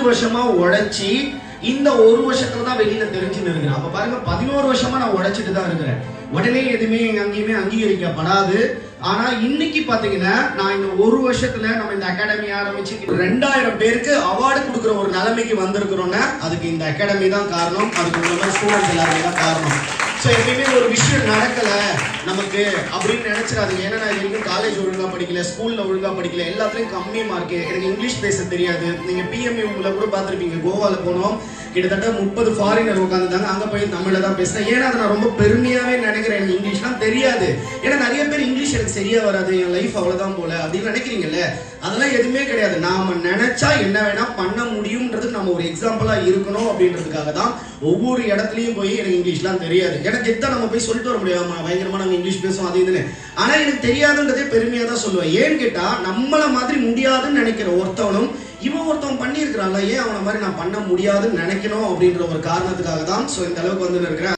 வருஷமா உழைச்சி இந்த ஒரு வருஷத்துல தான் வெளியில தெரிஞ்சுன்னு இருக்கிறேன். அப்ப பாருங்க 11 வருஷமா நான் உழைச்சிட்டு தான் இருக்கிறேன். உடனே எதுவுமே அங்கேயுமே அங்கீகரிக்கப்படாது. ஆனா இன்னைக்கு பாத்தீங்கன்னா நான் இந்த ஒரு வருஷத்துல நம்ம இந்த அகாடமி ஆரம்பிச்சு 2000 பேருக்கு அவார்டு கொடுக்குற ஒரு நிலைமைக்கு வந்திருக்கிறோம்னா அதுக்கு இந்த அகாடமி தான் காரணம். அதுக்கு உள்ள ஸ்டூடெண்ட்ஸ் எல்லாருமே தான் காரணம். ஸோ எப்பயுமே ஒரு விஷயம் நடக்கல நமக்கு அப்படின்னு நினைச்சிடாதீங்க. ஏன்னா நான் இது வரைக்கும் காலேஜ் ஒழுங்கா படிக்கல, ஸ்கூல்ல ஒழுங்கா படிக்கல, எல்லாத்துலயும் கம்மி மார்க். எனக்கு இங்கிலீஷ் பேச தெரியாது. நீங்க பிஎம்யூல கூட பார்த்துருப்பீங்க, கோவால போனோம், கிட்டத்தட்ட 30 ஃபாரினர் உட்காந்துருந்தாங்க. அங்க போய் தமிழ்ல தான் பேசுறேன். ஏன்னா அதை நான் ரொம்ப பெருமையாவே நினைக்கிறேன். எனக்கு இங்கிலீஷ்லாம் தெரியாது. ஏன்னா நிறைய பேர் இங்கிலீஷ் எனக்கு சரியா வராது, என் லைஃப் அவ்வளவுதான் போல அப்படின்னு நினைக்கிறீங்கல்ல. அதெல்லாம் எதுவுமே கிடையாது. நாம நினைச்சா என்ன வேணா பண்ண முடியும்ன்றதுக்கு நம்ம ஒரு எக்ஸாம்பிளா இருக்கணும் அப்படின்றதுக்காக தான் ஒவ்வொரு இடத்துலயும் போய் எனக்கு இங்கிலீஷ்லாம் தெரியாது. எனக்கு எத்தனை நம்ம போய் சொல்லிட்டு வர முடியாம பயங்கரமா நாங்க இங்கிலீஷ் பேசுவோம் அது இதுன்னு. ஆனா எனக்கு தெரியாதுன்றதே பெருமையா தான் சொல்லுவேன். ஏன்னு கேட்டா நம்மள மாதிரி முடியாதுன்னு நினைக்கிற ஒருத்தவனும் இவன் ஒருத்தவன் பண்ணி இருக்கிறான்ல, ஏன் அவனை மாதிரி நான் பண்ண முடியாதுன்னு நினைக்கணும் அப்படின்ற ஒரு காரணத்துக்காக தான் இந்த அளவுக்கு வந்து இருக்கிறேன்.